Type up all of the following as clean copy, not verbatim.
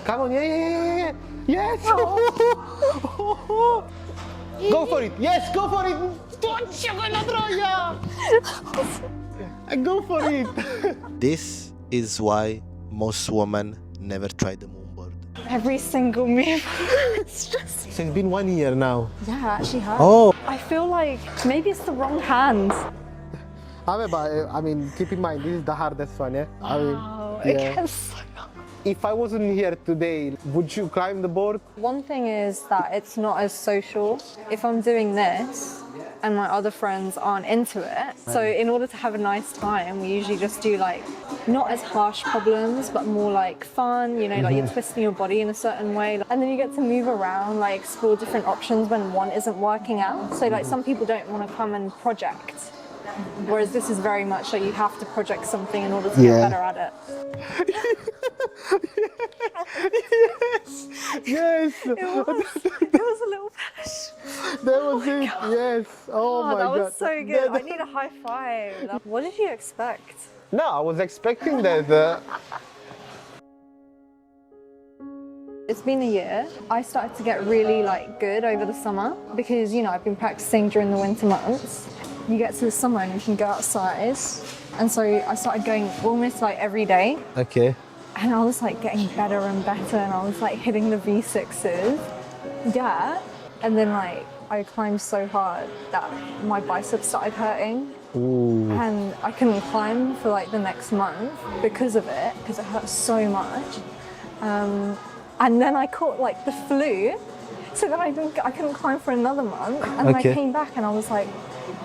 Come on, yeah. Yes! Oh. Go for it! Yes, go for it! Go for it! This is why most women never try the MoonBoard. Every single move. It's just... So it's been 1 year now. Yeah, I actually have. Oh! I feel like maybe it's the wrong hand. I mean, keep in mind, this is the hardest one, yeah? Oh, it gets so hard. If I wasn't here today, would you climb the board? One thing is that it's not as social. If I'm doing this and my other friends aren't into it, so in order to have a nice time, we usually just do like not as harsh problems, but more like fun, you know, like you're twisting your body in a certain way. And then you get to move around, like explore different options when one isn't working out. So like some people don't want to come and project. Whereas this is very much like you have to project something in order to get better at it. Yes! It was a little push. That was it, yes. Oh my that God. was so good. I need a high five. What did you expect? No, I was expecting that. It's been a year. I started to get really like good over the summer because, you know, I've been practicing during the winter months. You get to the summer and you can go outside. And so I started going almost like every day. Okay. And I was like getting better and better and I was like hitting the V6s. Yeah. And then like I climbed so hard that my biceps started hurting. Ooh. And I couldn't climb for like the next month because of it, because it hurt so much. And then I caught like the flu. So then I couldn't climb for another month. And then I came back and I was like,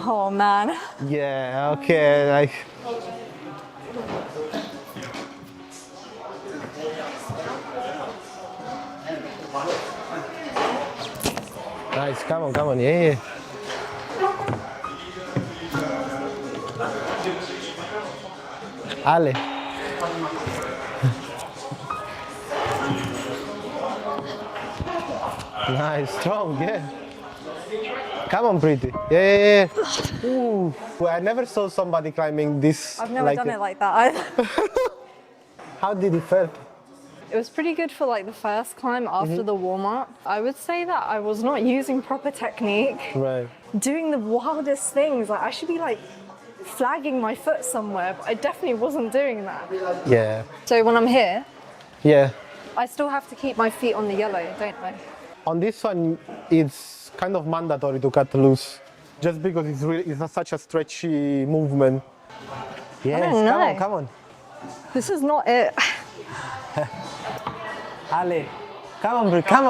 oh man. Yeah, okay. Like. Nice, come on, yeah. Ale. Nice, strong, yeah. Come on, Prity. Yeah. Ooh. Well, I never saw somebody climbing this. I've never done it like that either. How did it feel? It was pretty good for like the first climb after the warm-up. I would say that I was not using proper technique. Right. Doing the wildest things. Like I should be like flagging my foot somewhere, but I definitely wasn't doing that. Yeah. So when I'm here, Yeah. I still have to keep my feet on the yellow, don't I? On this one, it's kind of mandatory to cut loose, just because it's such a stretchy movement. Yes, I don't know. come on. This is not it. Ale, come on, bro, come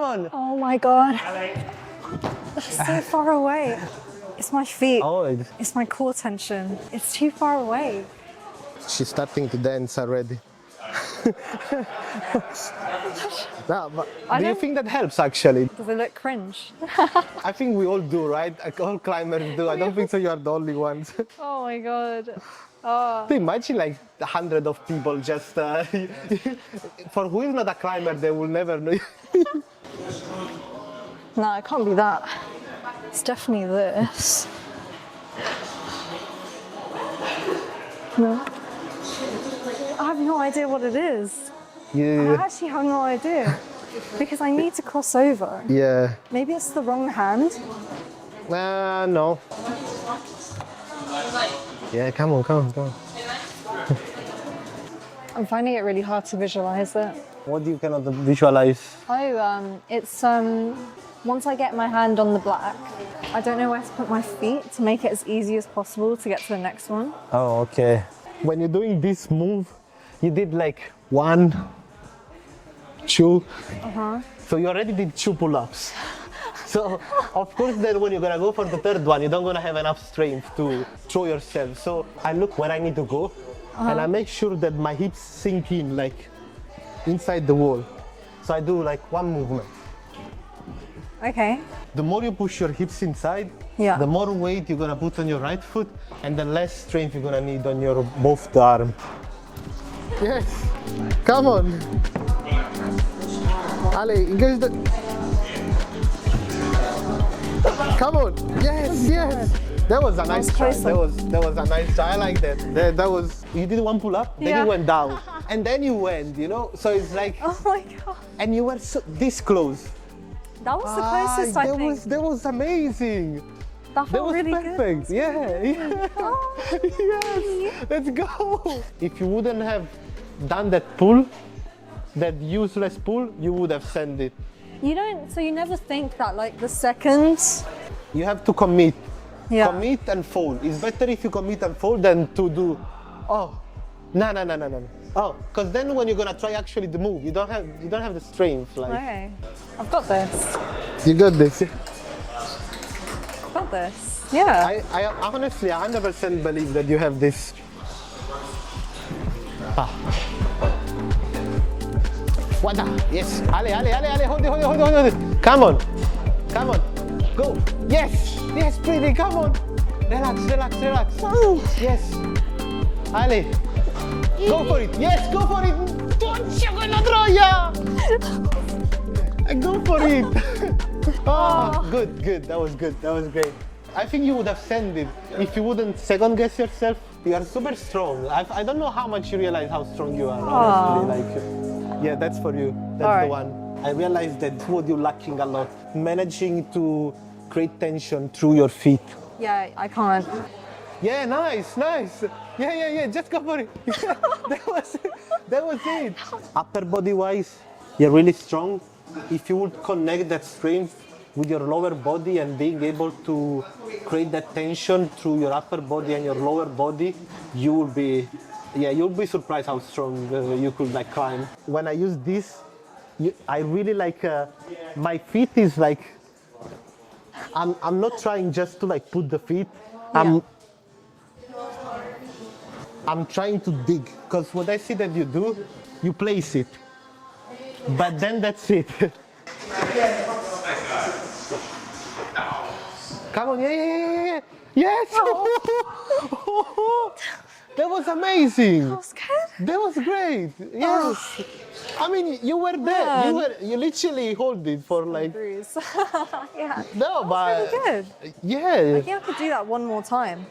on. Oh my God. That's so far away. It's my feet. Oh, It's my core tension. It's too far away. she's starting to dance already. No, but do you think that helps actually? Does it look cringe? I think we all do, right? All climbers do. I don't think so. You are the only ones. Oh my God. Oh. Imagine like 100 of people just for who is not a climber, they will never know. No, it can't be that. It's definitely this. No. I have no idea what it is. I Yeah. actually have no idea. Because I need to cross over. Yeah. Maybe it's the wrong hand. No. Yeah, come on. I'm finding it really hard to visualize it. What do you cannot visualize? Oh, it's once I get my hand on the black, I don't know where to put my feet to make it as easy as possible to get to the next one. Oh, okay. When you're doing this move, you did like 1, 2. So you already did 2 pull-ups. So of course then when you're gonna go for the third one, you're not gonna have enough strength to throw yourself. So I look where I need to go and I make sure that my hips sink in like inside the wall. So I do like 1 movement. Okay. The more you push your hips inside, Yeah. the more weight you're gonna put on your right foot and the less strength you're gonna need on your both the arm. Yes, come on. Ale, engage the... Come on, yes. That was a nice try. That was a nice try. I like that. That was. You did 1 pull up, then Yeah. you went down. and then you went, you know? So it's like, Oh my God. and you were so, this close. That was the closest, I think. That was amazing. That That felt was really perfect. good. Yeah. Oh, Yes. Let's go. If you wouldn't have done that pull, that useless pull, you would have sent it. you don't, so you never think that like the seconds. You have to commit. Yeah. Commit and fold. It's better if you commit and fold than to do, oh, no. Oh, because then when you're gonna try actually the move, you don't have the strength. Like, Okay. I've got this. you got this. I've got this. Yeah. I honestly 100% believe that you have this. Ah. What the? Yes. Ale, hold it. Come on. Go. Yes, Prity, come on. Relax. Yes. Ale. Go for it. Yes, go for it. Toccia quella troia. Go for it. Oh, good. That was good. That was great. I think you would have sent it if you wouldn't second guess yourself. You are super strong. I don't know how much you realize how strong you are. Honestly, like, yeah, that's for you. That's the one. I realized that what you're lacking a lot, managing to create tension through your feet. Yeah, I can't. Yeah, nice. Yeah. Just go for it. That was it. Upper body wise, you're really strong. If you would connect that strength with your lower body and being able to create that tension through your upper body and your lower body, you'll be surprised how strong you could like climb. When I use this, I really like my feet is like I'm not trying just to like put the feet. I'm trying to dig, because what I see that you do, you place it, but then that's it. Come on, yeah. Yes! That was amazing. That was good. That was great. Yes. I mean, you were there. You literally hold it for like. Bruise. Yeah. No, That but was really good. yeah. I think I could do that one more time.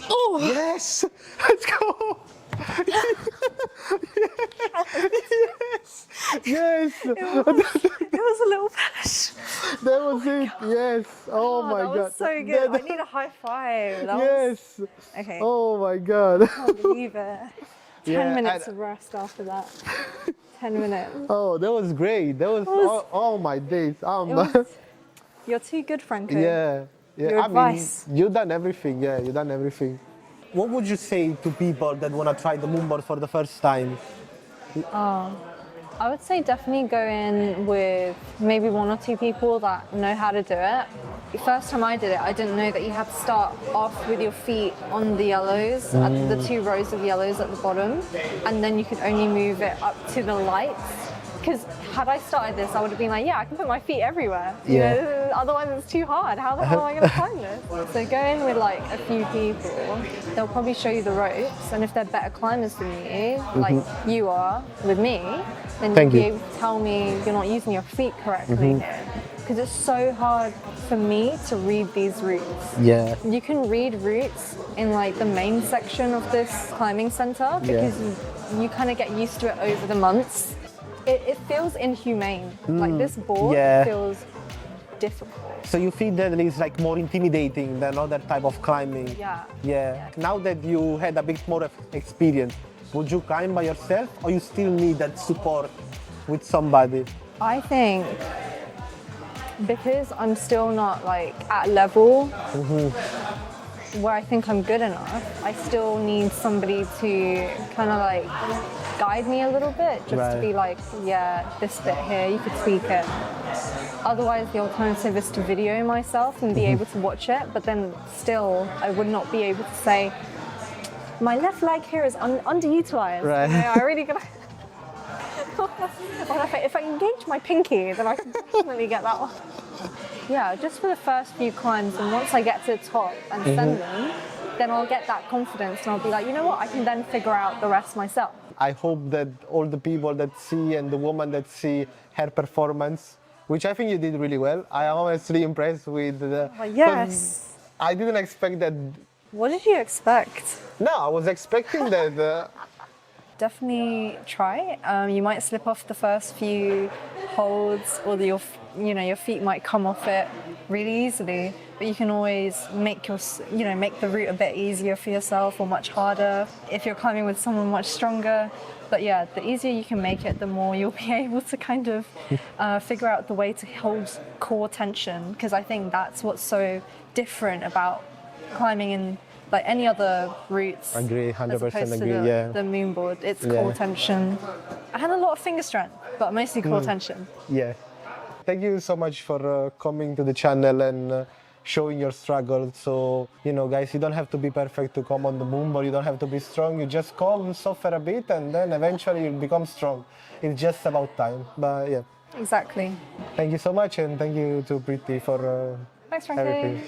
Oh. Yes. Let's go. Yes. It was a little push. That was it. Yes. Oh my that God. was so good. I need a high five. That Yes. was... Okay. Oh my God. I can't believe it. 10 Yeah, minutes of rest after that. 10 minutes. Oh, that was great. That was all my days. You're too good, Franco. Yeah. Your advice. Mean, you've done everything. Yeah, you've done everything. What would you say to people that want to try the MoonBoard for the first time? I would say definitely go in with maybe 1 or 2 people that know how to do it. The first time I did it, I didn't know that you had to start off with your feet on the yellows, at the 2 rows of yellows at the bottom, and then you could only move it up to the lights. Because had I started this, I would have been like, yeah, I can put my feet everywhere. You know, otherwise it's too hard. How the hell am I going to climb this? So go in with like a few people. They'll probably show you the ropes, and if they're better climbers than you, like you are with me, then you'll be able to tell me you're not using your feet correctly here. Because it's so hard for me to read these routes. Yeah. You can read routes in like the main section of this climbing center because you kind of get used to it over the months. It feels inhumane. Like this board feels difficult. So you feel that it's like more intimidating than other type of climbing? Yeah. Now that you had a bit more experience, would you climb by yourself, or you still need that support with somebody? I think because I'm still not like at level where I think I'm good enough, I still need somebody to kind of like guide me a little bit, just to be like, yeah, this bit here, you could tweak it. Otherwise, the alternative is to video myself and be able to watch it, but then still, I would not be able to say, my left leg here is underutilized. Right. You know, I really gotta... Or if I engage my pinky, then I can definitely get that one. Yeah, just for the first few climbs, and once I get to the top and send them, then I'll get that confidence and I'll be like, you know what, I can then figure out the rest myself. I hope that all the people that see and the woman that see her performance, which I think you did really well. I am honestly impressed with the... Yes. I didn't expect that What did you expect? No, I was expecting that. Definitely try. You might slip off the first few holds, or your feet might come off it really easily. But you can always make make the route a bit easier for yourself, or much harder if you're climbing with someone much stronger. But yeah, the easier you can make it, the more you'll be able to kind of figure out the way to hold core tension. Because I think that's what's so different about climbing in like any other routes. Agree, 100% as opposed agree, to yeah. the MoonBoard. It's Yeah. core tension. I had a lot of finger strength, but mostly core tension. Yeah. Thank you so much for coming to the channel and showing your struggle. So, guys, you don't have to be perfect to come on the MoonBoard. You don't have to be strong. You just come, suffer a bit, and then eventually you'll become strong. It's just about time. But yeah. Exactly. Thank you so much, and thank you to Prity for Thanks, Franco. everything.